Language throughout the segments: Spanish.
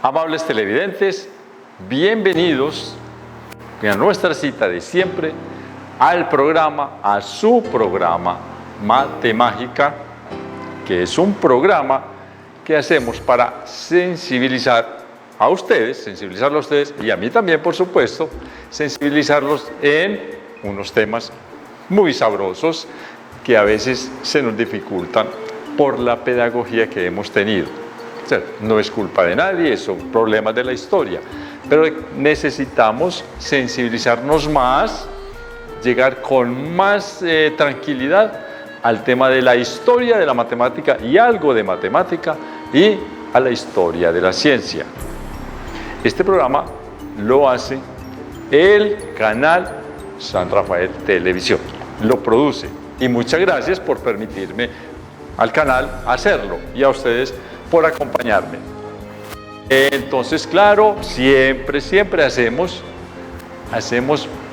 Amables televidentes, bienvenidos a nuestra cita de siempre, al programa, a su programa Matemágica, que es un programa que hacemos para sensibilizarlos a ustedes y a mí también, por supuesto, sensibilizarlos en unos temas muy sabrosos que a veces se nos dificultan por la pedagogía que hemos tenido. No es culpa de nadie, son problemas de la historia, pero necesitamos sensibilizarnos más, llegar con más tranquilidad al tema de la historia de la matemática y algo de matemática y a la historia de la ciencia. Este programa lo hace el canal San Rafael Televisión, lo produce, y muchas gracias por permitirme al canal hacerlo y a ustedes por acompañarme. Entonces, claro, siempre hacemos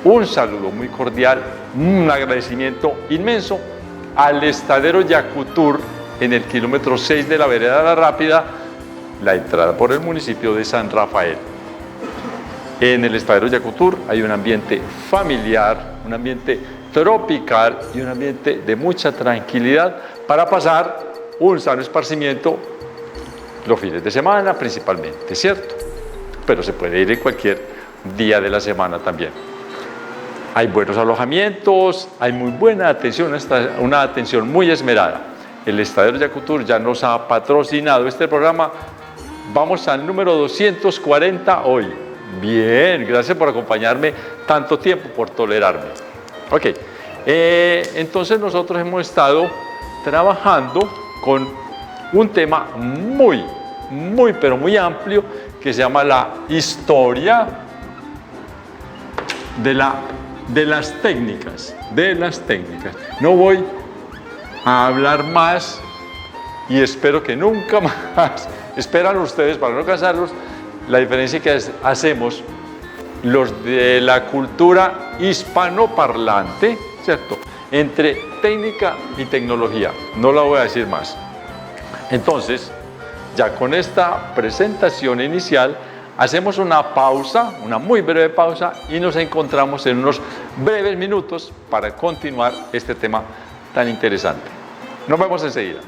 un saludo muy cordial, un agradecimiento inmenso al Estadero Yacutur en el kilómetro 6 de la vereda La Rápida, la entrada por el municipio de San Rafael. En el Estadero Yacutur hay un ambiente familiar, un ambiente tropical y un ambiente de mucha tranquilidad para pasar un sano esparcimiento los fines de semana principalmente, ¿cierto? Pero se puede ir en cualquier día de la semana también. Hay buenos alojamientos, hay muy buena atención, una atención muy esmerada. El Estadero Yacutur ya nos ha patrocinado este programa. Vamos al número 240 hoy. Bien, gracias por acompañarme tanto tiempo, por tolerarme. Ok, entonces nosotros hemos estado trabajando con un tema muy amplio que se llama la historia de las técnicas. No voy a hablar más y espero que nunca más, esperan ustedes para no cansarlos, la diferencia que hacemos los de la cultura hispanoparlante, ¿cierto?, entre técnica y tecnología. No la voy a decir más. Entonces, ya con esta presentación inicial, hacemos una pausa, una muy breve pausa, y nos encontramos en unos breves minutos para continuar este tema tan interesante. Nos vemos enseguida.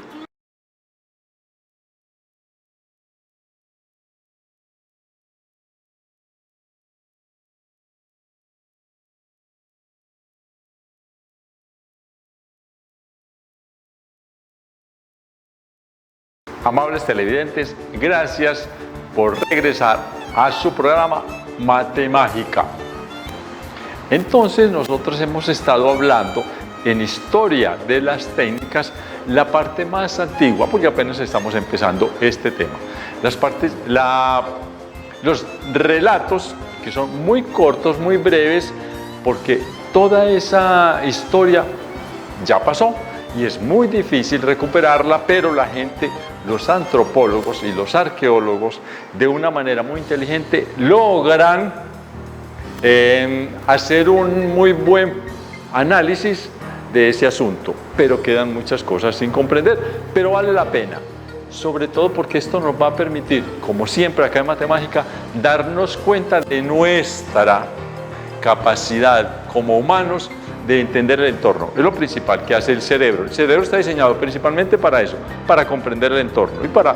Amables televidentes, gracias por regresar a su programa Matemágica. Entonces, nosotros hemos estado hablando en historia de las técnicas, la parte más antigua, porque apenas estamos empezando este tema. Los relatos, que son muy cortos, muy breves, porque toda esa historia ya pasó y es muy difícil recuperarla, pero la gente, los antropólogos y los arqueólogos, de una manera muy inteligente, logran hacer un muy buen análisis de ese asunto, pero quedan muchas cosas sin comprender, pero vale la pena, sobre todo porque esto nos va a permitir, como siempre acá en Matemágica, darnos cuenta de nuestra capacidad como humanos de entender el entorno. Es lo principal que hace el cerebro. El cerebro está diseñado principalmente para eso, para comprender el entorno y para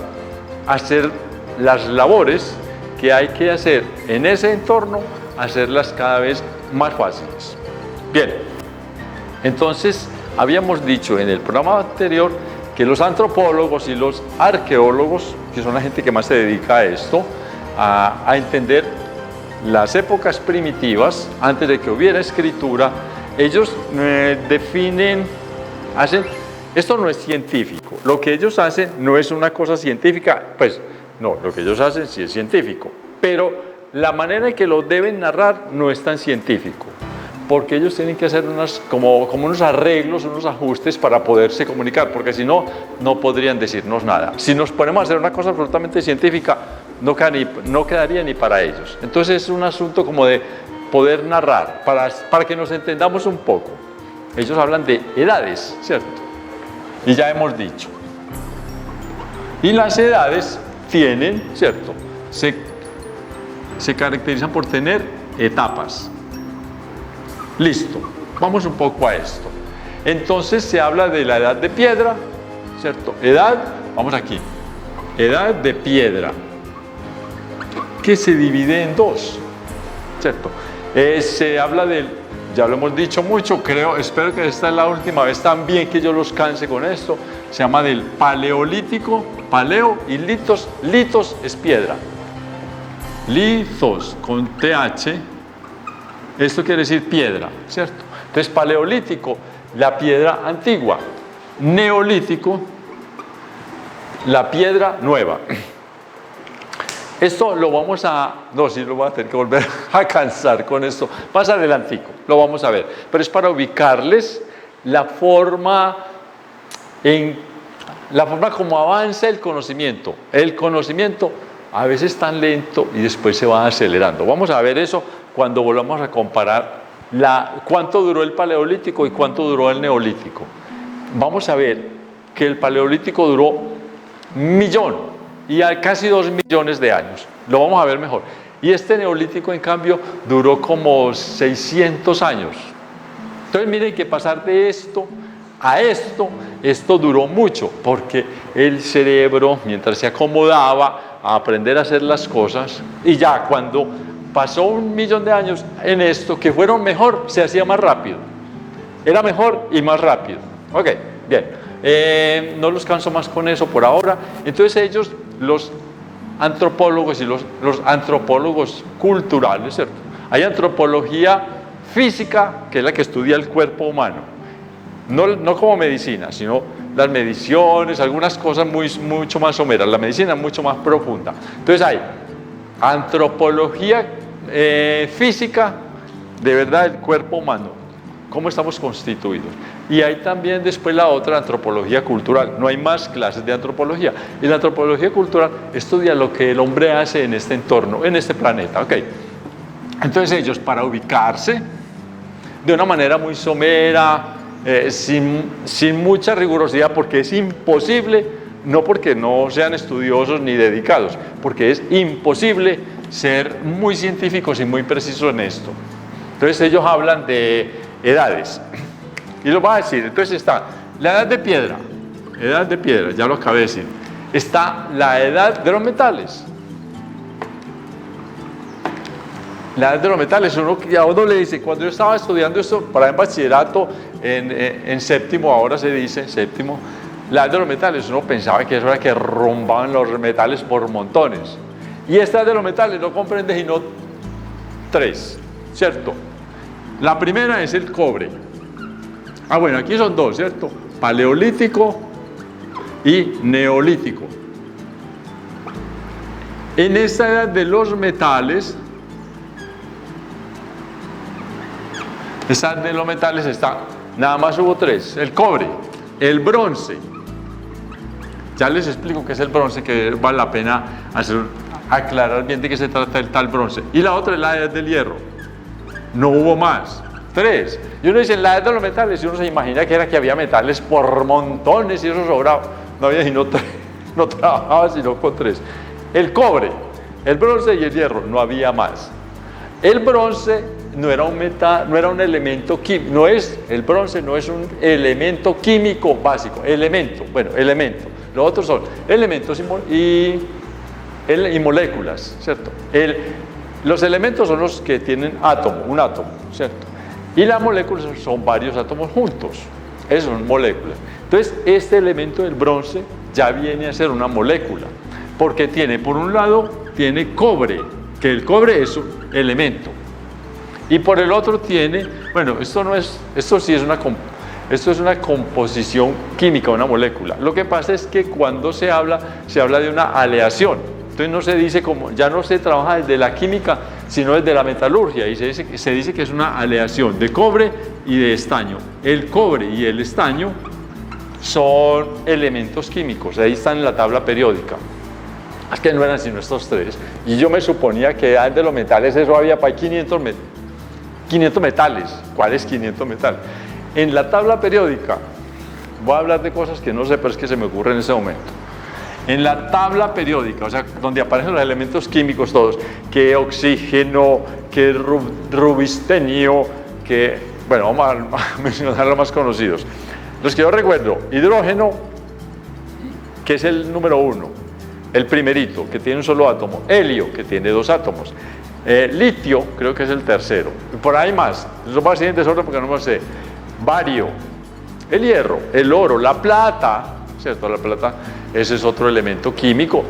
hacer las labores que hay que hacer en ese entorno, hacerlas cada vez más fáciles. Bien, entonces habíamos dicho en el programa anterior que los antropólogos y los arqueólogos, que son la gente que más se dedica a esto, a entender las épocas primitivas, antes de que hubiera escritura, ellos esto no es científico, lo que ellos hacen no es una cosa científica, pues no, lo que ellos hacen sí es científico, pero la manera en que lo deben narrar no es tan científico, porque ellos tienen que hacer como unos arreglos, unos ajustes para poderse comunicar, porque si no, no podrían decirnos nada. Si nos ponemos a hacer una cosa absolutamente científica, no quedaría ni para ellos. Entonces es un asunto como de poder narrar, para que nos entendamos un poco. Ellos hablan de edades, ¿cierto? Y ya hemos dicho. Y las edades tienen, ¿cierto?, se caracterizan por tener etapas. Listo, vamos un poco a esto. Entonces se habla de la edad de piedra, ¿cierto? Edad, vamos aquí, edad de piedra, que se divide en dos, ¿cierto? Se habla del, ya lo hemos dicho mucho, creo, espero que esta es la última vez también que yo los canse con esto, se llama del paleolítico, paleo y litos, litos es piedra, litos con TH, esto quiere decir piedra, ¿cierto? Entonces paleolítico, la piedra antigua, neolítico, la piedra nueva. Esto lo vamos a, no, sí lo voy a tener que volver a cansar con esto, más adelantico, lo vamos a ver, pero es para ubicarles la forma como avanza el conocimiento. El conocimiento a veces es tan lento y después se va acelerando. Vamos a ver eso cuando volvamos a comparar cuánto duró el paleolítico y cuánto duró el neolítico. Vamos a ver que el paleolítico duró 1.000.000 y a casi 2 millones de años. Lo vamos a ver mejor. Y este neolítico, en cambio, duró como 600 años. Entonces, miren que pasar de esto a esto duró mucho, porque el cerebro, mientras se acomodaba a aprender a hacer las cosas, y ya cuando pasó 1.000.000 de años en esto, que fueron mejor, se hacía más rápido. Era mejor y más rápido. Ok, bien. No los canso más con eso por ahora. Entonces ellos, los antropólogos y los antropólogos culturales, ¿cierto? Hay antropología física, que es la que estudia el cuerpo humano, no como medicina, sino las mediciones, algunas cosas mucho más someras. La medicina es mucho más profunda. Entonces hay antropología física, de verdad, del cuerpo humano, cómo estamos constituidos. Y hay también después la otra, antropología cultural. No hay más clases de antropología. Y la antropología cultural estudia lo que el hombre hace en este entorno, en este planeta. ¿Ok? Entonces ellos, para ubicarse de una manera muy somera, sin mucha rigurosidad, porque es imposible, no porque no sean estudiosos ni dedicados, porque es imposible ser muy científicos y muy precisos en esto. Entonces ellos hablan de edades. Y lo va a decir. Entonces está la edad de piedra, ya lo acabé de decir. Está la edad de los metales. La edad de los metales, a uno le dice, cuando yo estaba estudiando esto, para en bachillerato, en séptimo, ahora se dice séptimo, la edad de los metales, uno pensaba que eso era que rombaban los metales por montones. Y esta edad de los metales no comprende sino 3, ¿cierto? La primera es el cobre. Bueno, aquí son 2, ¿cierto? Paleolítico y neolítico. En esta edad de los metales, está, nada más hubo 3, el cobre, el bronce. Ya les explico qué es el bronce, que vale la pena aclarar bien de qué se trata el tal bronce. Y la otra es la edad del hierro. No hubo más. 3. Y uno dice, en la edad de los metales, y uno se imagina que era que había metales por montones y eso sobraba. No había sino 3, no trabajaba sino con 3. El cobre, el bronce y el hierro, no había más. El bronce no era un metal, no era un elemento químico, el bronce no es un elemento químico básico, elemento. Los otros son elementos y moléculas, ¿cierto? Los elementos son los que tienen un átomo, ¿cierto? Y las moléculas son varios átomos juntos, esas son moléculas. Entonces, este elemento del bronce ya viene a ser una molécula, porque tiene, por un lado, tiene cobre, que el cobre es un elemento, y por el otro tiene, esto sí es una composición química, una molécula. Lo que pasa es que cuando se habla de una aleación. Entonces no se dice ya no se trabaja desde la química, sino desde la metalurgia, y se dice que es una aleación de cobre y de estaño. El cobre y el estaño son elementos químicos, ahí están en la tabla periódica. Es que no eran sino estos 3. Y yo me suponía que de los metales eso había para 500 metales. ¿Cuáles 500 metales? En la tabla periódica, voy a hablar de cosas que no sé, pero es que se me ocurre en ese momento. En la tabla periódica, o sea, donde aparecen los elementos químicos todos, que oxígeno, que rubistenio, que, bueno, vamos a mencionar los más conocidos. Los que yo recuerdo, hidrógeno, que es el número 1, el primerito, que tiene un solo átomo, helio, que tiene 2 átomos, litio, creo que es el tercero, por ahí más, eso va así en desorden porque no me sé, bario, el hierro, el oro, la plata, ¿cierto? La plata, ese es otro elemento químico,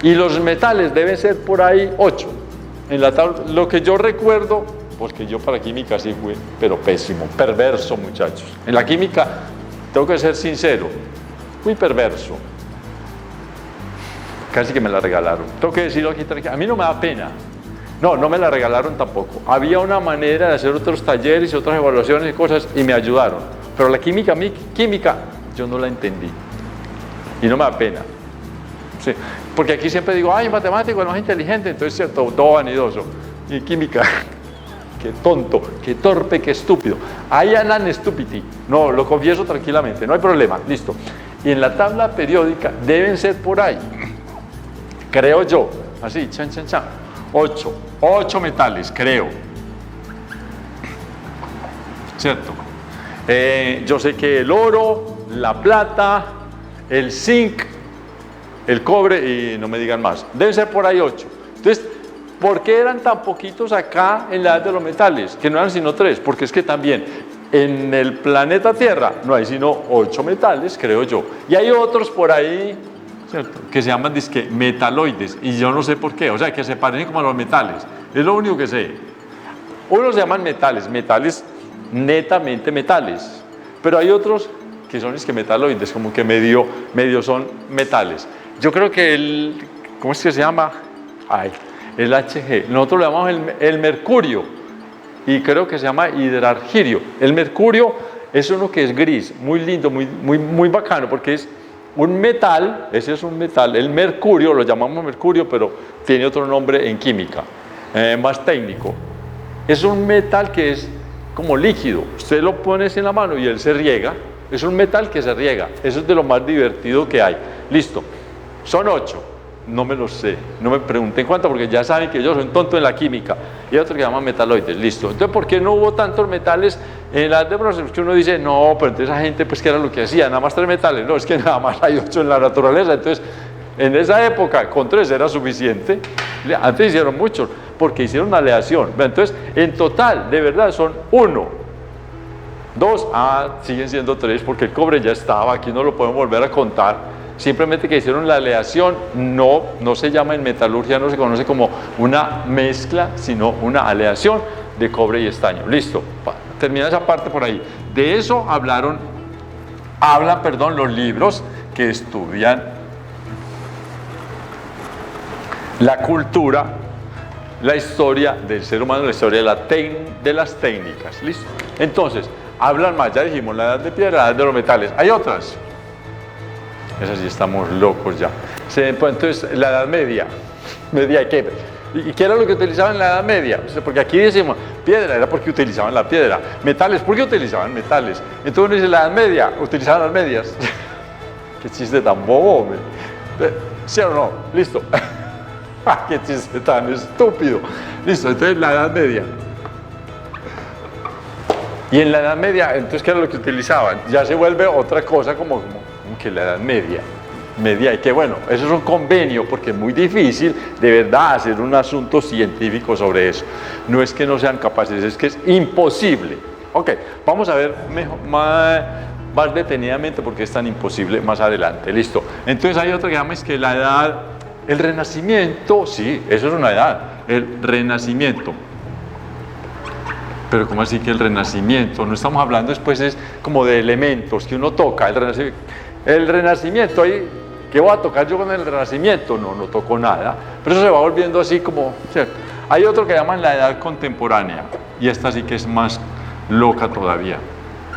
y los metales deben ser por ahí 8, en la tabla, lo que yo recuerdo, porque yo para química sí fui, pero pésimo, perverso muchachos, en la química, tengo que ser sincero, fui perverso, casi que me la regalaron, tengo que decirlo aquí, a mí no me da pena. No me la regalaron tampoco. Había una manera de hacer otros talleres y otras evaluaciones y cosas y me ayudaron. Pero la química, yo no la entendí. Y no me da pena. Sí, porque aquí siempre digo, ay, matemático, no es inteligente, entonces cierto, todo vanidoso. Y química, qué tonto, qué torpe, qué estúpido. I am an stupidity. No, lo confieso tranquilamente, no hay problema, listo. Y en la tabla periódica deben ser por ahí. Creo yo, así, chan. 8 metales, creo. ¿Cierto? Yo sé que el oro, la plata, el zinc, el cobre y no me digan más. Deben ser por ahí 8. Entonces, ¿por qué eran tan poquitos acá en la edad de los metales? Que no eran sino 3. Porque es que también en el planeta Tierra no hay sino 8 metales, creo yo. Y hay otros por ahí, ¿cierto?, que se llaman disque metaloides, y yo no sé por qué, o sea, que se parecen como a los metales, es lo único que sé. Unos se llaman metales netamente metales, pero hay otros que son disque metaloides, como que medio son metales. Yo creo que ¿cómo es que se llama? El Hg, nosotros le llamamos el mercurio, y creo que se llama hidrargirio. El mercurio es uno que es gris, muy lindo, muy bacano, porque es un metal, ese es un metal, el mercurio, lo llamamos mercurio, pero tiene otro nombre en química, más técnico. Es un metal que es como líquido, usted lo pone en la mano y él se riega, es un metal que se riega, eso es de lo más divertido que hay. Listo, son 8, no me lo sé, no me pregunten cuánto, porque ya saben que yo soy un tonto en la química, y hay otro que se llama metaloides, listo. Entonces, ¿por qué no hubo tantos metales en la edad de bronce? Que uno dice, no, pero entonces esa gente, pues, ¿qué era lo que hacía? Nada más 3 metales, no, es que nada más hay 8 en la naturaleza, entonces, en esa época, con 3 era suficiente, antes hicieron muchos, porque hicieron una aleación, entonces, en total, de verdad, son 1, 2, siguen siendo 3, porque el cobre ya estaba, aquí no lo podemos volver a contar. Simplemente que hicieron la aleación, no se llama en metalurgia, no se conoce como una mezcla, sino una aleación de cobre y estaño. Listo, termina esa parte por ahí. De eso hablan los libros que estudian la cultura, la historia del ser humano, la historia de las técnicas. Listo. Entonces, hablan más, ya dijimos, la edad de piedra, la edad de los metales. Hay otras. Esas sí estamos locos ya. Entonces, la Edad Media, ¿qué? ¿Y qué era lo que utilizaban en la Edad Media? Porque aquí decimos, piedra, era porque utilizaban la piedra. Metales, ¿por qué utilizaban metales? Entonces uno dice, la Edad Media, utilizaban las medias. Qué chiste tan bobo, hombre. ¿Sí o no? Listo. Qué chiste tan estúpido. Listo, entonces la Edad Media. Y en la Edad Media, entonces, ¿qué era lo que utilizaban? Ya se vuelve otra cosa como que la Edad Media, y que bueno, eso es un convenio, porque es muy difícil de verdad hacer un asunto científico sobre eso. No es que no sean capaces, es que es imposible. Ok, vamos a ver más detenidamente por qué es tan imposible más adelante. Listo. Entonces hay otra que llama, es que la edad, el Renacimiento, sí, eso es una edad, el Renacimiento. Pero ¿cómo así que el Renacimiento? No estamos hablando después, es como de elementos que uno toca, el Renacimiento, ahí, ¿qué voy a tocar yo con el Renacimiento? No toco nada, pero eso se va volviendo así como, ¿cierto? Hay otro que llaman la edad contemporánea, y esta sí que es más loca todavía.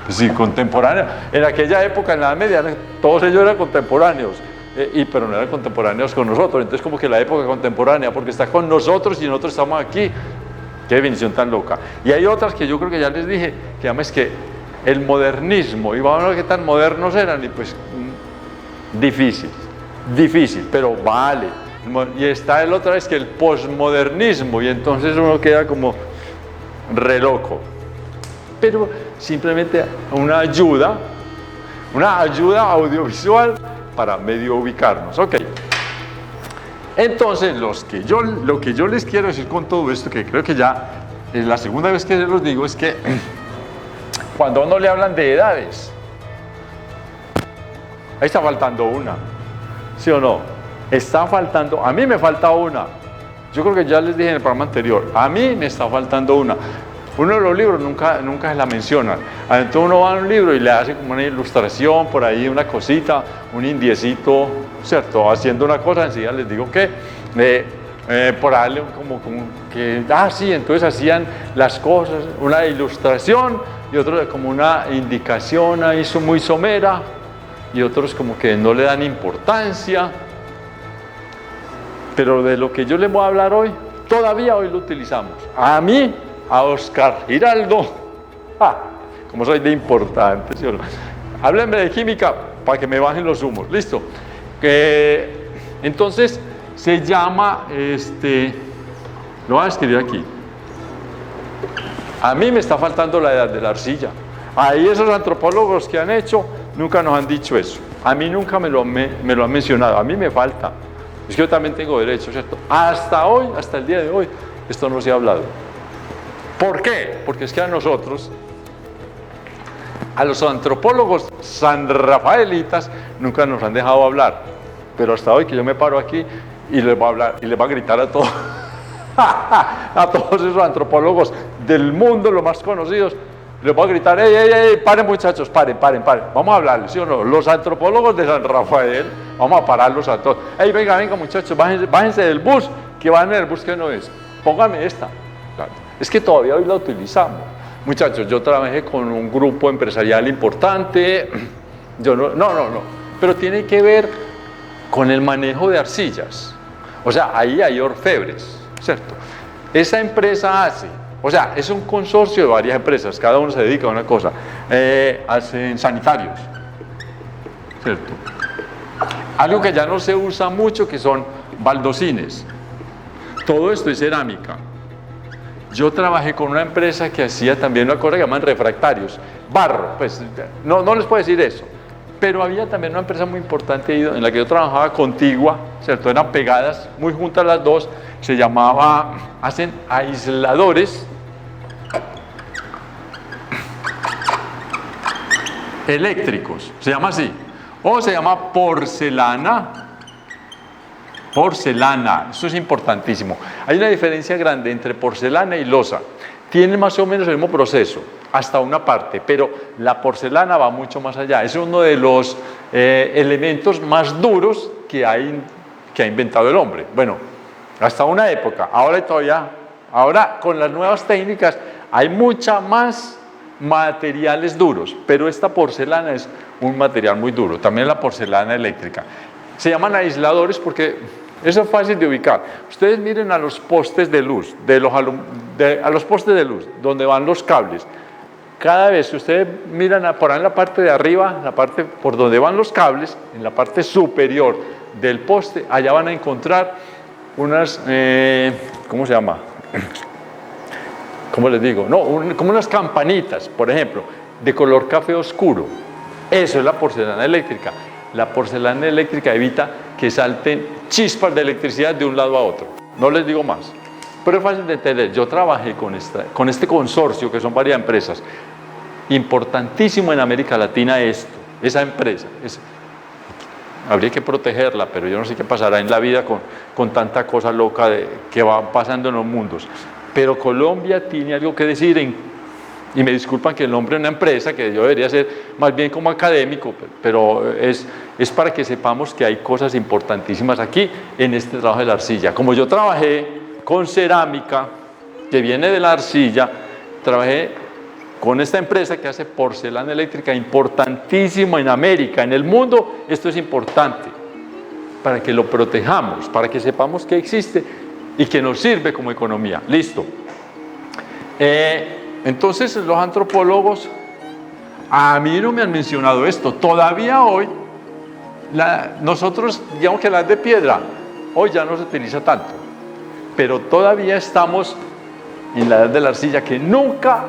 Sí, contemporánea. En aquella época, en la Edad Media, todos ellos eran contemporáneos, pero no eran contemporáneos con nosotros, entonces como que la época contemporánea, porque está con nosotros y nosotros estamos aquí. Qué definición tan loca. Y hay otras que yo creo que ya les dije, que llama es que el modernismo, y vamos a ver qué tan modernos eran, y pues difícil. difícil, pero vale. Y está el otra vez que el posmodernismo, y entonces uno queda como re loco. Pero simplemente una ayuda audiovisual para medio ubicarnos. Ok. Entonces, lo que yo les quiero decir con todo esto, que creo que ya es la segunda vez que les los digo, es que cuando a uno le hablan de edades, ahí está faltando una, ¿sí o no? Está faltando, a mí me falta una. Yo creo que ya les dije en el programa anterior, a mí me está faltando una. Uno de los libros nunca se la menciona. Entonces uno va a un libro y le hace como una ilustración, por ahí una cosita, un indiecito, ¿cierto? Haciendo una cosa, enseguida les digo que, por darle como que, sí, entonces hacían las cosas, una ilustración y otros como una indicación ahí muy somera y otros como que no le dan importancia. Pero de lo que yo les voy a hablar hoy, todavía hoy lo utilizamos. A mí, a Oscar Giraldo, como soy de importante, ¿sí o no? Háblenme de química para que me bajen los humos, listo. Entonces se llama, lo voy a escribir aquí. A mí me está faltando la edad de la arcilla. Ahí esos antropólogos que han hecho nunca nos han dicho eso. A mí nunca me lo han mencionado. A mí me falta. Es que yo también tengo derecho, ¿cierto? Hasta hoy, hasta el día de hoy, esto no se ha hablado. ¿Por qué? Porque es que a nosotros, a los antropólogos sanrafaelitas, nunca nos han dejado hablar. Pero hasta hoy que yo me paro aquí y les voy a hablar y les voy a gritar a todos, a todos esos antropólogos del mundo, los más conocidos, les voy a gritar, ¡ey, paren muchachos, paren! Vamos a hablarles, ¿sí o no? Los antropólogos de San Rafael, vamos a pararlos a todos. ¡Ey, venga muchachos, bájense del bus, que van en el bus que no es! Póngame esta. Claro. Es que todavía hoy la utilizamos. Muchachos, yo trabajé con un grupo empresarial importante, no, pero tiene que ver con el manejo de arcillas. O sea, ahí hay orfebres, ¿cierto? Esa empresa es un consorcio de varias empresas, cada uno se dedica a una cosa. Hacen sanitarios, ¿cierto? Algo que ya no se usa mucho, que son baldosines. Todo esto es cerámica. Yo trabajé con una empresa que hacía también una cosa que llaman refractarios, barro, pues no les puedo decir eso, pero había también una empresa muy importante en la que yo trabajaba, contigua, ¿cierto? Eran pegadas, muy juntas las dos, hacen aisladores eléctricos, se llama así, o se llama porcelana, esto es importantísimo. Hay una diferencia grande entre porcelana y loza. Tienen más o menos el mismo proceso, hasta una parte, pero la porcelana va mucho más allá. Es uno de los elementos más duros que ha inventado el hombre. Bueno, hasta una época. Ahora con las nuevas técnicas hay mucha más materiales duros, pero esta porcelana es un material muy duro. También la porcelana eléctrica. Se llaman aisladores porque eso es fácil de ubicar. Ustedes miren a los postes de luz, a los postes de luz, donde van los cables. Cada vez que ustedes miran por ahí en la parte de arriba, la parte por donde van los cables, en la parte superior del poste, allá van a encontrar unas, ¿cómo se llama? ¿Cómo les digo? Como unas campanitas, por ejemplo, de color café oscuro. Eso es la porcelana eléctrica. La porcelana eléctrica evita que salten chispas de electricidad de un lado a otro. No les digo más, pero es fácil de entender. Yo trabajé con este consorcio, que son varias empresas. Importantísimo en América Latina esa empresa. Habría que protegerla, pero yo no sé qué pasará en la vida con tanta cosa loca que va pasando en los mundos. Pero Colombia tiene algo que decir y me disculpan que el nombre de una empresa, que yo debería ser más bien como académico, pero es para que sepamos que hay cosas importantísimas aquí en este trabajo de la arcilla. Como yo trabajé con cerámica, que viene de la arcilla, trabajé con esta empresa que hace porcelana eléctrica, importantísimo en América, en el mundo, esto es importante, para que lo protejamos, para que sepamos que existe y que nos sirve como economía. Listo. Entonces los antropólogos, a mí no me han mencionado esto, todavía hoy nosotros, digamos que la edad de piedra, hoy ya no se utiliza tanto, pero todavía estamos en la edad de la arcilla, que nunca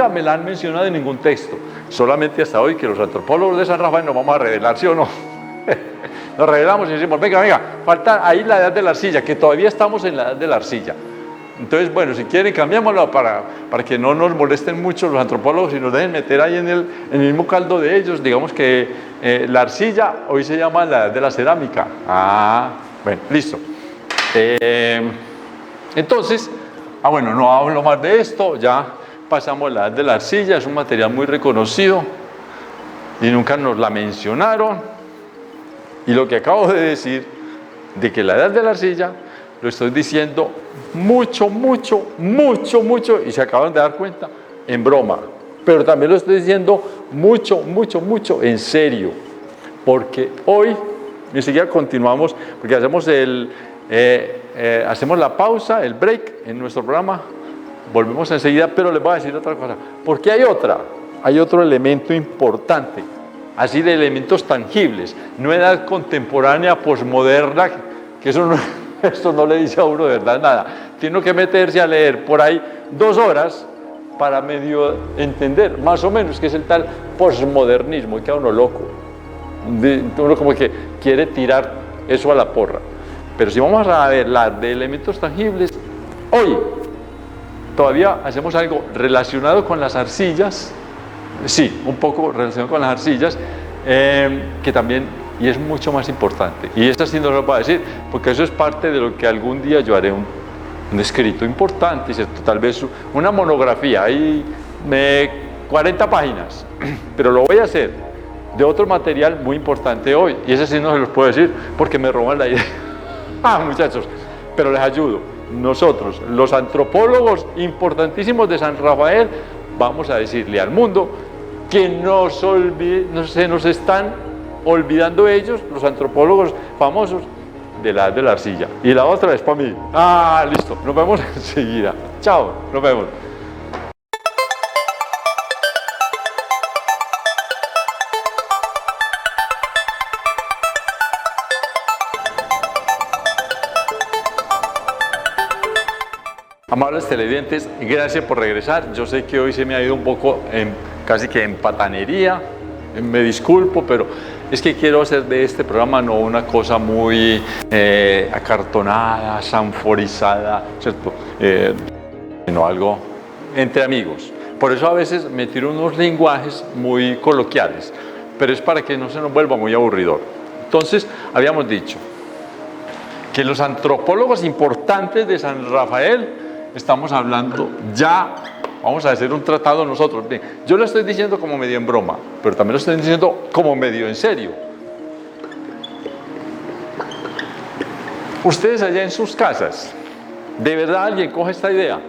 me la han mencionado en ningún texto, solamente hasta hoy que los antropólogos de San Rafael nos vamos a revelar, ¿sí o no? Nos revelamos y decimos, venga, falta ahí la edad de la arcilla, que todavía estamos en la edad de la arcilla. Entonces, bueno, si quieren cambiémoslo para que no nos molesten mucho los antropólogos y nos dejen meter ahí en el mismo caldo de ellos. Digamos que la arcilla hoy se llama la edad de la cerámica. Bueno, listo. Entonces, bueno, no hablo más de esto, ya pasamos a la edad de la arcilla, es un material muy reconocido y nunca nos la mencionaron. Y lo que acabo de decir, de que la edad de la arcilla, lo estoy diciendo mucho, y se acaban de dar cuenta, en broma. Pero también lo estoy diciendo mucho, en serio. Porque hoy, ni siquiera continuamos, porque hacemos la pausa, el break en nuestro programa, volvemos enseguida, pero les voy a decir otra cosa. Porque hay otro elemento importante, así de elementos tangibles, no edad contemporánea, posmoderna, que esto no le dice a uno de verdad nada. Tiene que meterse a leer por ahí 2 horas para medio entender, más o menos, qué es el tal posmodernismo, y queda uno loco. Uno como que quiere tirar eso a la porra. Pero si vamos a hablar de elementos tangibles, hoy todavía hacemos algo relacionado con las arcillas, sí, un poco relacionado con las arcillas, que también, y es mucho más importante, y esto sí no lo voy a decir, porque eso es parte de lo que algún día yo haré un escrito importante, ¿cierto? Tal vez una monografía, hay 40 páginas, pero lo voy a hacer de otro material muy importante hoy, y ese sí no se los puedo decir porque me roban la idea. Muchachos, pero les ayudo. Nosotros, los antropólogos importantísimos de San Rafael, vamos a decirle al mundo que se nos están olvidando ellos, los antropólogos famosos, de la edad de la arcilla. Y la otra es para mí. Listo, nos vemos enseguida. Chao, nos vemos. Amables televidentes, gracias por regresar. Yo sé que hoy se me ha ido un poco casi que en patanería, me disculpo, pero es que quiero hacer de este programa no una cosa muy acartonada, sanforizada, ¿cierto? Sino algo entre amigos. Por eso a veces me tiro unos lenguajes muy coloquiales, pero es para que no se nos vuelva muy aburridor. Entonces, habíamos dicho que los antropólogos importantes de San Rafael, estamos hablando ya, vamos a hacer un tratado nosotros. Yo lo estoy diciendo como medio en broma, pero también lo estoy diciendo como medio en serio. Ustedes allá en sus casas, de verdad alguien coge esta idea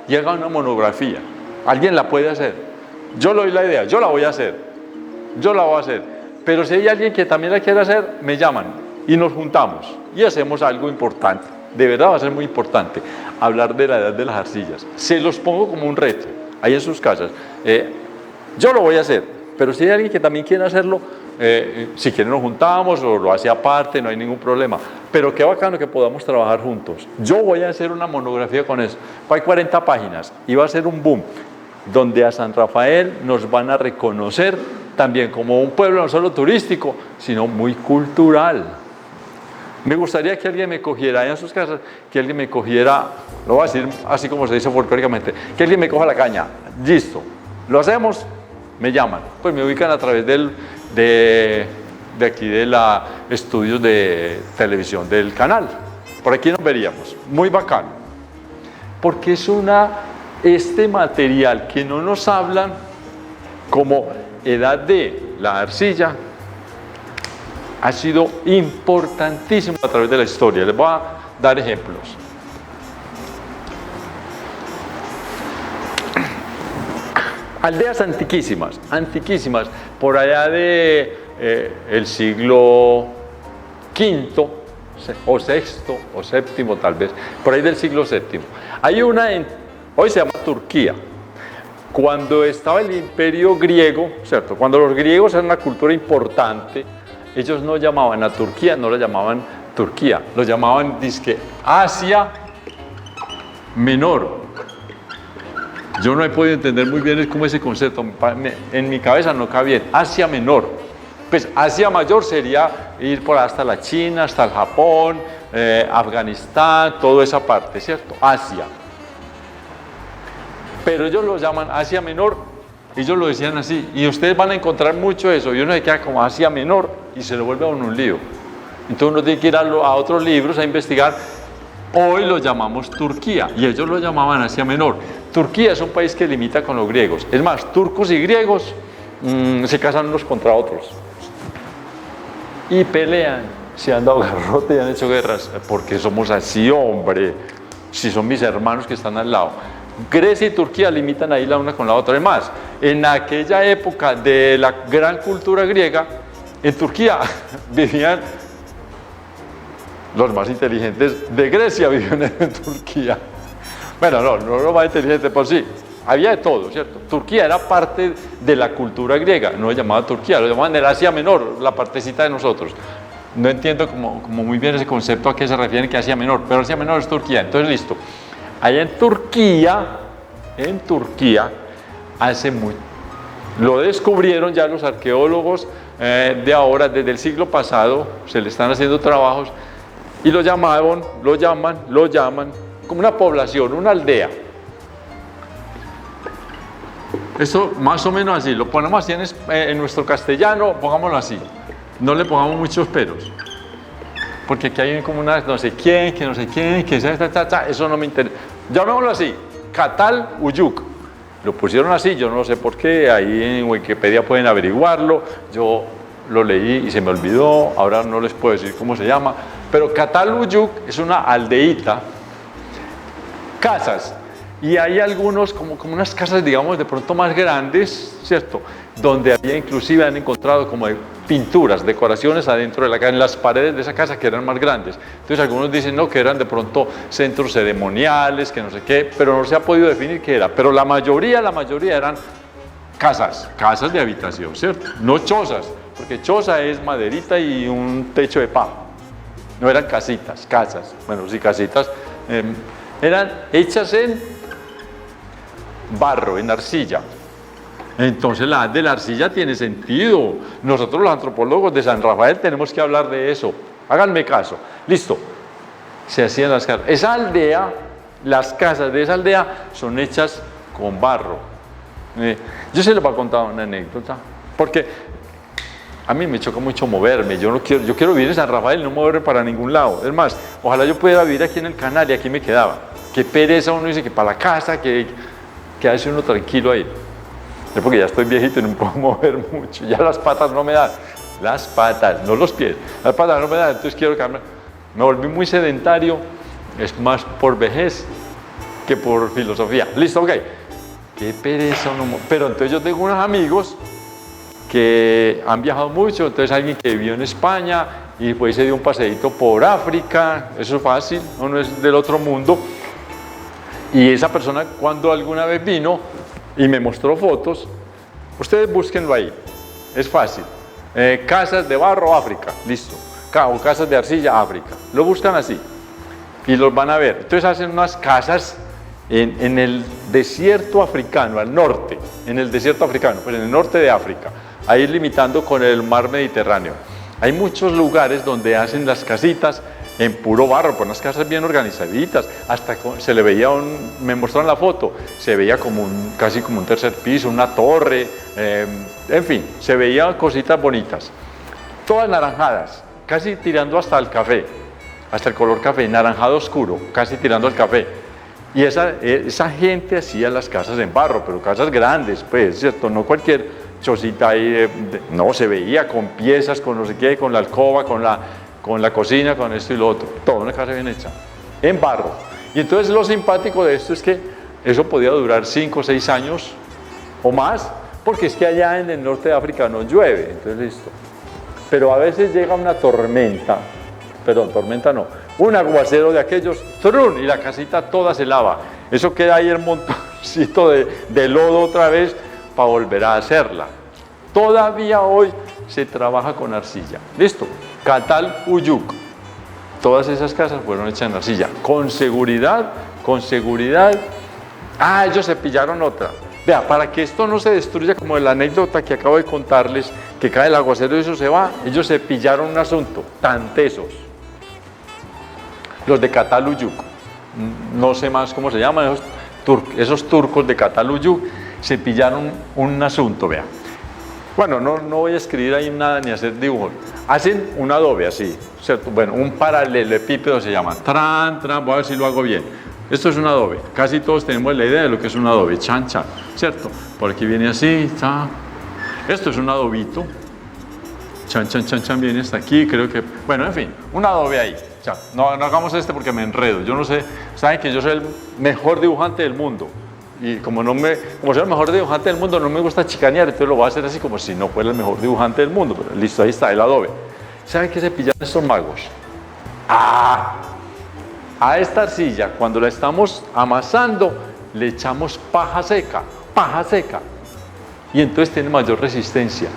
y haga una monografía. Alguien la puede hacer. Yo le doy la idea, yo la voy a hacer. Pero si hay alguien que también la quiere hacer, me llaman y nos juntamos y hacemos algo importante. De verdad va a ser muy importante hablar de la edad de las arcillas. Se los pongo como un reto, ahí en sus casas. Yo lo voy a hacer, pero si hay alguien que también quiere hacerlo, si quieren nos juntamos o lo hace aparte, no hay ningún problema. Pero qué bacano que podamos trabajar juntos. Yo voy a hacer una monografía con eso. Hay 40 páginas y va a ser un boom, donde a San Rafael nos van a reconocer también como un pueblo no solo turístico, sino muy cultural. Me gustaría que alguien me cogiera en sus casas, que alguien me cogiera, lo voy a decir así como se dice folclóricamente, que alguien me coja la caña. Listo, lo hacemos, me llaman. Pues me ubican a través de aquí de la estudios de televisión del canal. Por aquí nos veríamos. Muy bacano. Porque es este material que no nos hablan como edad de la arcilla, ha sido importantísimo a través de la historia. Les voy a dar ejemplos. Aldeas antiquísimas, por allá de el siglo V o sexto o séptimo tal vez, por ahí del siglo VII. Hay una, hoy se llama Turquía. Cuando estaba el imperio griego, ¿cierto? Cuando los griegos eran una cultura importante, ellos no llamaban a Turquía, no la llamaban Turquía, lo llamaban dizque Asia Menor. Yo no he podido entender muy bien cómo ese concepto, en mi cabeza no cabe bien, Asia Menor. Pues Asia Mayor sería ir por hasta la China, hasta el Japón, Afganistán, toda esa parte, ¿cierto? Asia. Pero ellos lo llaman Asia Menor, ellos lo decían así, y ustedes van a encontrar mucho eso, y uno se queda como Asia Menor y se lo vuelve a uno un lío. Entonces uno tiene que ir a otros libros a investigar. Hoy lo llamamos Turquía, y ellos lo llamaban Asia Menor. Turquía es un país que limita con los griegos. Es más, turcos y griegos se casan unos contra otros y pelean, se han dado garrote y han hecho guerras, porque somos así, hombre, si son mis hermanos que están al lado. Grecia y Turquía limitan ahí la una con la otra. Además, en aquella época de la gran cultura griega, en Turquía vivían los más inteligentes de Grecia, vivían en Turquía. Bueno, no los más inteligentes por sí, había de todo, ¿cierto? Turquía era parte de la cultura griega, no se llamaba Turquía, lo llamaban el Asia Menor, la partecita de nosotros. No entiendo como muy bien ese concepto a qué se refieren que Asia Menor, pero Asia Menor es Turquía. Entonces, listo. Allá en Turquía, hace muy, lo descubrieron ya los arqueólogos de ahora, desde el siglo pasado, se le están haciendo trabajos, y lo llaman como una población, una aldea. Eso más o menos así, lo ponemos así en nuestro castellano, pongámoslo así, no le pongamos muchos peros, porque aquí hay como una no sé quién, que eso no me interesa. Llamémoslo así, Catal Uyuk. Lo pusieron así, yo no sé por qué, ahí en Wikipedia pueden averiguarlo, yo lo leí y se me olvidó, ahora no les puedo decir cómo se llama, pero Catal Uyuk es una aldeíta, casas, y hay algunos, como unas casas, digamos, de pronto más grandes, ¿cierto? Donde había inclusive han encontrado como pinturas, decoraciones adentro de la casa, en las paredes de esa casa que eran más grandes. Entonces algunos dicen, no, que eran de pronto centros ceremoniales, que no sé qué, pero no se ha podido definir qué era. Pero la mayoría eran casas de habitación, ¿cierto? No chozas, porque choza es maderita y un techo de paja. No eran casitas, casas. Bueno, sí, casitas. Eran hechas en barro, en arcilla. Entonces la de la arcilla tiene sentido. Nosotros los antropólogos de San Rafael tenemos que hablar de eso. Háganme caso. Listo. Se hacían las casas. Esa aldea, las casas de esa aldea son hechas con barro. Yo se les voy a contar una anécdota, porque a mí me choca mucho moverme. Yo quiero vivir en San Rafael, no moverme para ningún lado. Es más, ojalá yo pudiera vivir aquí en el Canal y aquí me quedaba. Qué pereza, uno dice que para la casa, que hace uno tranquilo ahí. Es porque ya estoy viejito y no me puedo mover mucho. Ya las patas no me dan. Las patas, no los pies. Las patas no me dan, entonces quiero cambiar. Me volví muy sedentario. Es más por vejez que por filosofía. Listo, ok. Qué pereza uno. Pero entonces yo tengo unos amigos que han viajado mucho. Entonces alguien que vivió en España y después se dio un paseíto por África. Eso es fácil, no es del otro mundo. Y esa persona, cuando alguna vez vino y me mostró fotos, ustedes búsquenlo ahí, es fácil. Casas de barro, África, listo. O casas de arcilla, África. Lo buscan así y los van a ver. Entonces hacen unas casas en el desierto africano, al norte, en el desierto africano, pues en el norte de África, ahí limitando con el mar Mediterráneo. Hay muchos lugares donde hacen las casitas en puro barro, por unas casas bien organizaditas, hasta se le veía me mostraron la foto, se veía como casi como un tercer piso, una torre, en fin, se veían cositas bonitas, todas naranjadas, casi tirando hasta el café, hasta el color café, naranjado oscuro, casi tirando al café. Y esa gente hacía las casas en barro, pero casas grandes, pues, ¿cierto? No cualquier chocita ahí, no, se veía con piezas, con no sé qué, con la alcoba, con la cocina, con esto y lo otro, toda una casa bien hecha, en barro. Y entonces lo simpático de esto es que eso podía durar 5 o 6 años o más, porque es que allá en el norte de África no llueve, entonces listo. Pero a veces llega una tormenta, tormenta no, un aguacero de aquellos, ¡trun! Y la casita toda se lava. Eso queda ahí el montoncito de lodo otra vez para volver a hacerla. Todavía hoy se trabaja con arcilla. Listo. Catal Uyuk. Todas esas casas fueron hechas en arcilla. Con seguridad, con seguridad. Ah, ellos se pillaron otra. Vea, para que esto no se destruya como la anécdota que acabo de contarles, que cae el aguacero y eso se va, ellos se pillaron un asunto, tan tesos. Los de Cataluyuk, no sé más cómo se llaman, esos turcos de Cataluyuk, se pillaron un asunto, vea. Bueno, no voy a escribir ahí nada ni hacer dibujos. Hacen un adobe así, ¿cierto? Bueno, un paralelepípedo se llama. Voy a ver si lo hago bien. Esto es un adobe. Casi todos tenemos la idea de lo que es un adobe. Chan, ¿cierto? Por aquí viene así, cha. Esto es un adobito. Chan, viene hasta aquí, creo que... Bueno, en fin, un adobe ahí. Ya. No hagamos este porque me enredo. Yo no sé, saben que yo soy el mejor dibujante del mundo. Y como soy el mejor dibujante del mundo, no me gusta chicanear, entonces lo voy a hacer así como si no fuera el mejor dibujante del mundo. Pero listo, ahí está, el adobe. ¿Saben qué se pillaron estos magos? A esta arcilla, cuando la estamos amasando, le echamos paja seca. Y entonces tiene mayor resistencia.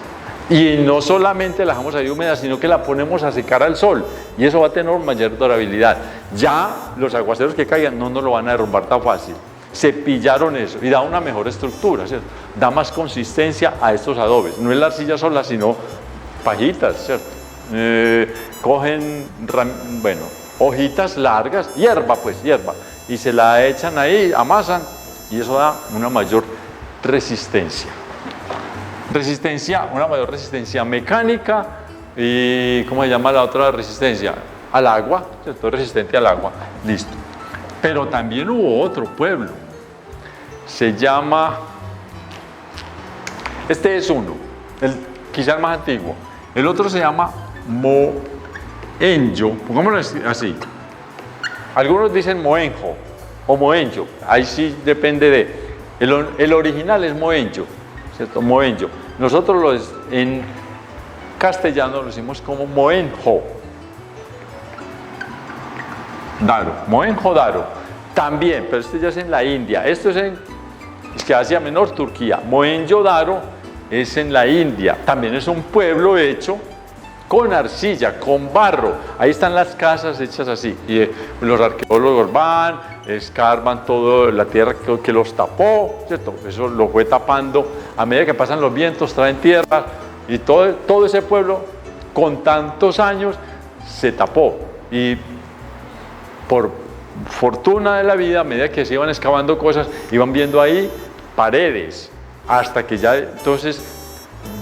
Y no solamente la dejamos ahí húmeda, sino que la ponemos a secar al sol. Y eso va a tener mayor durabilidad. Ya los aguaceros que caigan no nos lo van a derrumbar tan fácil. Se pillaron eso y da una mejor estructura, ¿cierto? Da más consistencia a estos adobes. No es la arcilla sola, sino pajitas, ¿cierto? Cogen, hojitas largas, hierba, y se la echan ahí, amasan, y eso da una mayor resistencia. Una mayor resistencia mecánica y, ¿cómo se llama la otra resistencia? Al agua, ¿cierto? Resistente al agua, listo. Pero también hubo otro pueblo, se llama, este es uno, quizá el más antiguo, el otro se llama Mohenjo, pongámoslo así. Algunos dicen Mohenjo o Mohenjo, ahí sí depende de. El original es Mohenjo, ¿cierto? Mohenjo. Nosotros en castellano lo decimos como Mohenjo Daro, Mohenjo Daro. También, pero este ya es en la India. Esto es que Asia Menor, Turquía. Mohenjo Daro es en la India. También es un pueblo hecho con arcilla, con barro. Ahí están las casas hechas así. Y los arqueólogos van, escarban toda la tierra que los tapó, ¿cierto? Eso lo fue tapando. A medida que pasan los vientos, traen tierra. Y todo ese pueblo, con tantos años, se tapó. Y por fortuna de la vida, a medida que se iban excavando cosas, iban viendo ahí paredes. Hasta que ya entonces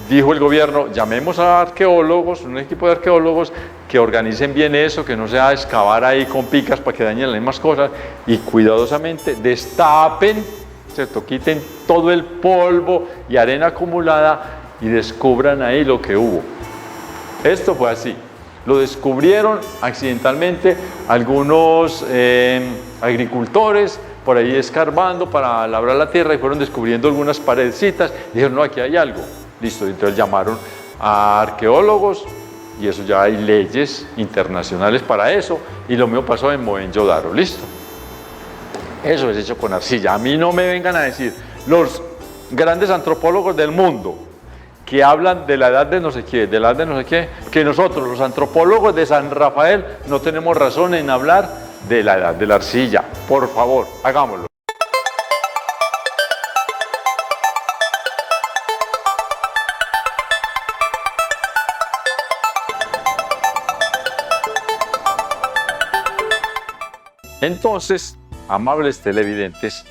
dijo el gobierno, llamemos a arqueólogos, un equipo de arqueólogos que organicen bien eso, que no sea excavar ahí con picas para que dañen las mismas cosas, y cuidadosamente destapen, ¿cierto? Quiten todo el polvo y arena acumulada y descubran ahí lo que hubo. Esto fue así. Lo descubrieron accidentalmente algunos agricultores por ahí escarbando para labrar la tierra y fueron descubriendo algunas paredcitas y dijeron, no, aquí hay algo. Listo, entonces llamaron a arqueólogos y eso ya hay leyes internacionales para eso, y lo mismo pasó en Mohenjo Daro, listo. Eso es hecho con arcilla. A mí no me vengan a decir los grandes antropólogos del mundo que hablan de la edad de no sé qué, que nosotros los antropólogos de San Rafael no tenemos razón en hablar de la edad de la arcilla. Por favor, hagámoslo. Entonces, amables televidentes,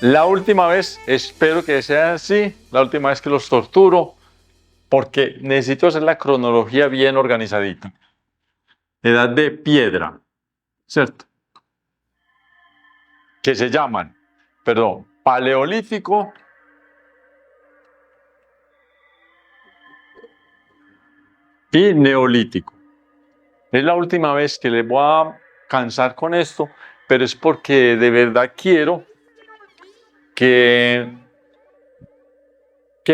la última vez, espero que sea así, la última vez que los torturo, porque necesito hacer la cronología bien organizadita. Edad de piedra, ¿cierto? Que se llaman, paleolítico, y neolítico. Es la última vez que les voy a cansar con esto, pero es porque de verdad quiero que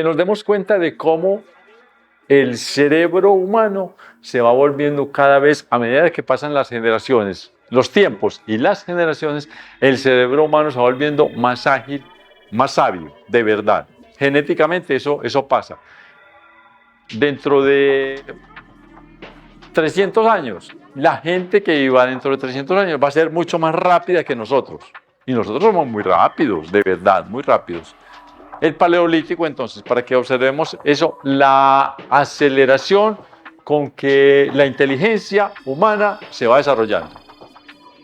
nos demos cuenta de cómo el cerebro humano se va volviendo cada vez, a medida que pasan las generaciones, los tiempos y las generaciones, el cerebro humano se va volviendo más ágil, más sabio, de verdad. Genéticamente eso pasa. dentro de 300 años, la gente que viva dentro de 300 años va a ser mucho más rápida que nosotros. Y nosotros somos muy rápidos, de verdad, muy rápidos. El Paleolítico, entonces, para que observemos eso, la aceleración con que la inteligencia humana se va desarrollando.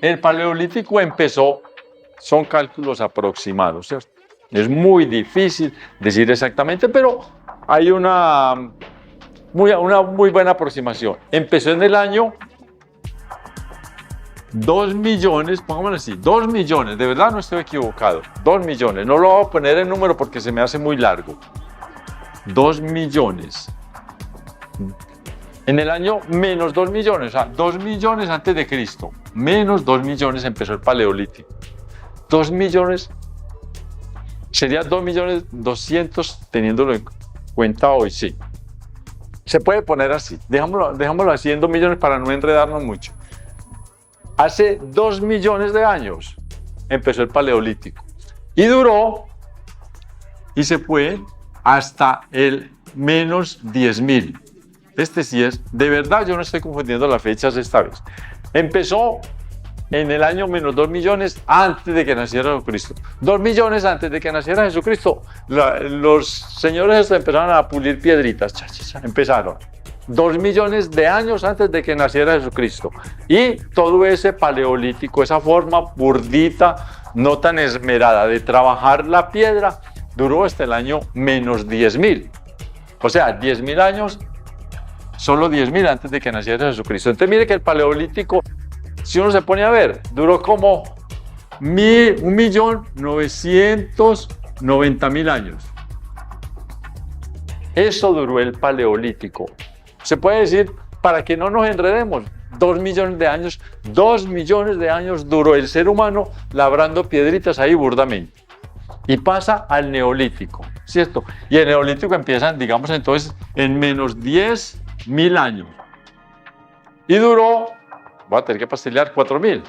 El Paleolítico empezó, son cálculos aproximados, ¿cierto? Es muy difícil decir exactamente, pero hay una muy buena aproximación. Empezó en el año 2 millones, pongámoslo así, 2 millones, de verdad no estoy equivocado, 2 millones, no lo voy a poner en número porque se me hace muy largo. 2 millones. En el año menos 2 millones, o sea, 2 millones antes de Cristo, menos 2 millones empezó el Paleolítico. 2 millones, sería 2 millones 200 teniéndolo en cuenta hoy, sí. Se puede poner así, dejémoslo así en 2 millones para no enredarnos mucho. Hace 2 millones de años empezó el Paleolítico y duró y se fue hasta el menos 10.000. Este sí es, de verdad yo no estoy confundiendo las fechas esta vez. Empezó en el año menos 2 millones antes de que naciera Jesucristo. 2 millones antes de que naciera Jesucristo, los señores empezaron a pulir piedritas, empezaron. 2 millones de años antes de que naciera Jesucristo. Y todo ese Paleolítico, esa forma burdita, no tan esmerada de trabajar la piedra, duró hasta el año menos 10.000. O sea, 10.000 años, solo 10.000 antes de que naciera Jesucristo. Entonces mire que el Paleolítico, si uno se pone a ver, duró como 1.990.000 años. Eso duró el Paleolítico. Se puede decir, para que no nos enredemos, 2 millones de años, 2 millones de años duró el ser humano labrando piedritas ahí burdamente. Y pasa al Neolítico, ¿cierto? Y el Neolítico empieza, digamos entonces, en menos 10.000 años. Y duró, voy a tener que pastelear, 4.000,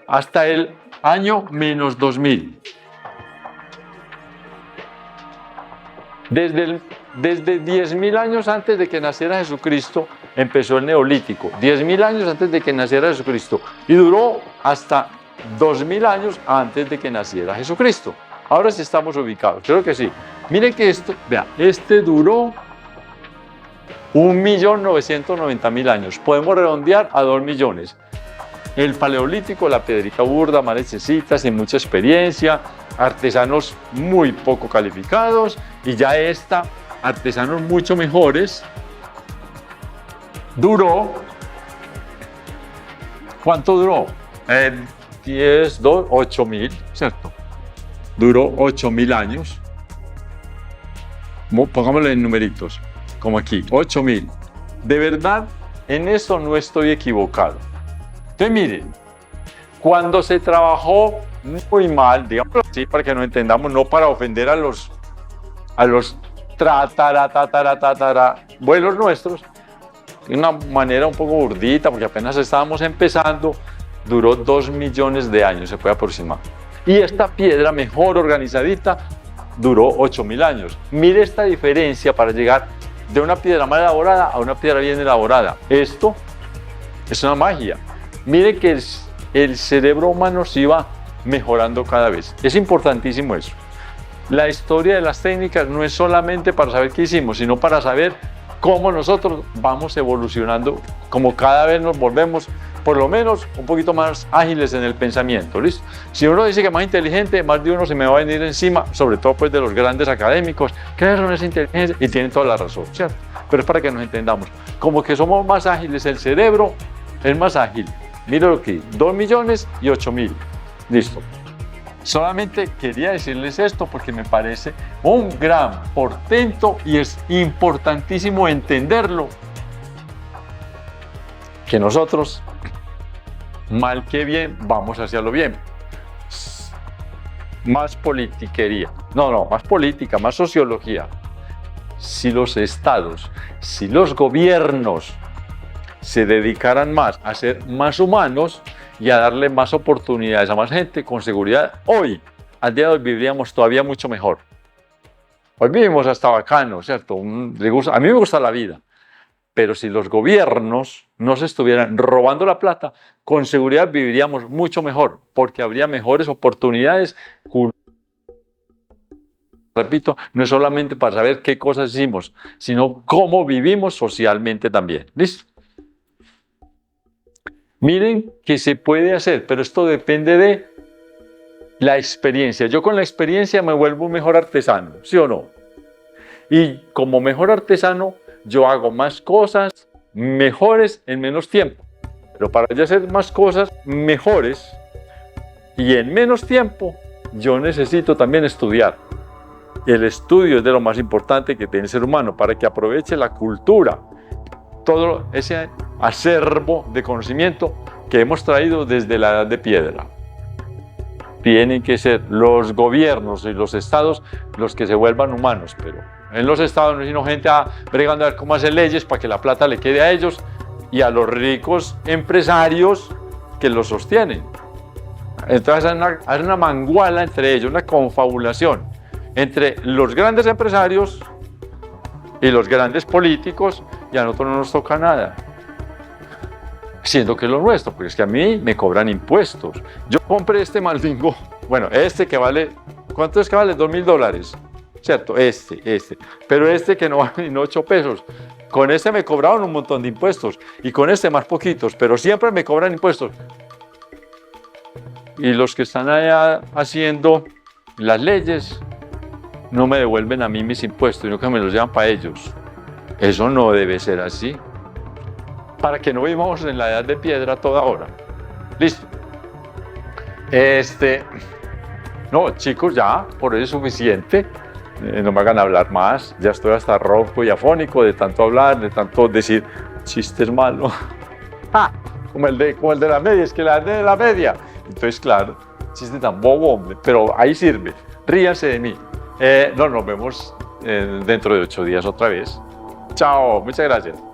hasta el año menos 2.000. Desde 10.000 años antes de que naciera Jesucristo empezó el Neolítico, 10.000 años antes de que naciera Jesucristo, y duró hasta 2.000 años antes de que naciera Jesucristo. Ahora sí estamos ubicados, creo que sí. Miren que esto, vea, este duró 1.990.000 años, podemos redondear a 2 millones. El Paleolítico, la piedrita burda, más hechecita, sin mucha experiencia, artesanos muy poco calificados, y ya esta, artesanos mucho mejores, duró, ¿cuánto duró? 8.000, ¿cierto? Duró 8.000 años, pongámoslo en numeritos, como aquí, 8.000. De verdad, en esto no estoy equivocado. Entonces miren, cuando se trabajó muy mal, digámoslo así para que nos entendamos, no para ofender a los abuelos nuestros, de una manera un poco burdita, porque apenas estábamos empezando, duró 2 millones de años, se puede aproximar. Y esta piedra mejor organizadita duró 8.000 años. Mire esta diferencia para llegar de una piedra mal elaborada a una piedra bien elaborada. Esto es una magia. Mire que el cerebro humano se iba mejorando cada vez. Es importantísimo eso. La historia de las técnicas no es solamente para saber qué hicimos, sino para saber cómo nosotros vamos evolucionando, como cada vez nos volvemos, por lo menos, un poquito más ágiles en el pensamiento, ¿listo? Si uno dice que más inteligente, más de uno se me va a venir encima, sobre todo pues de los grandes académicos, que eso no es inteligencia, y tienen toda la razón, ¿cierto? Pero es para que nos entendamos, como que somos más ágiles, el cerebro es más ágil. Míralo aquí, 2 millones y 8.000, listo. Solamente quería decirles esto porque me parece un gran portento y es importantísimo entenderlo, que nosotros, mal que bien, vamos hacia lo bien. Más politiquería, no, más política, más sociología. Si los estados, si los gobiernos se dedicaran más a ser más humanos y a darle más oportunidades a más gente, con seguridad, hoy, al día de hoy, viviríamos todavía mucho mejor. Hoy vivimos hasta bacano, ¿cierto? A mí me gusta la vida, pero si los gobiernos no se estuvieran robando la plata, con seguridad viviríamos mucho mejor, porque habría mejores oportunidades. Repito, no es solamente para saber qué cosas hicimos, sino cómo vivimos socialmente también. ¿Listo? Miren que se puede hacer, pero esto depende de la experiencia. Yo con la experiencia me vuelvo un mejor artesano, ¿sí o no? Y como mejor artesano, yo hago más cosas mejores en menos tiempo. Pero para yo hacer más cosas mejores y en menos tiempo, yo necesito también estudiar. El estudio es de lo más importante que tiene el ser humano para que aproveche la cultura, todo ese acervo de conocimiento que hemos traído desde la Edad de Piedra. Tienen que ser los gobiernos y los estados los que se vuelvan humanos, pero en los estados no hay sino gente bregando a ver cómo hacer leyes para que la plata le quede a ellos y a los ricos empresarios que los sostienen. Entonces hay una manguala entre ellos, una confabulación entre los grandes empresarios y los grandes políticos, y a nosotros no nos toca nada. Siendo que es lo nuestro, porque es que a mí me cobran impuestos. Yo compré este maldingo, bueno, este que vale, ¿cuánto es que vale? $2.000, ¿cierto? Pero este que no vale ni 8 pesos. Con este me cobraron un montón de impuestos, y con este más poquitos, pero siempre me cobran impuestos. Y los que están allá haciendo las leyes no me devuelven a mí mis impuestos, sino que me los llevan para ellos. Eso no debe ser así. Para que no vivamos en la Edad de Piedra toda hora. Listo. No, chicos, ya, por eso es suficiente. No me hagan hablar más. Ya estoy hasta ronco y afónico de tanto hablar, de tanto decir chistes malos. Como el de la media, es que la de la media. Entonces, claro, chiste tan bobo, hombre, pero ahí sirve. Ríanse de mí. Nos vemos dentro de 8 días otra vez. Chao, muchas gracias.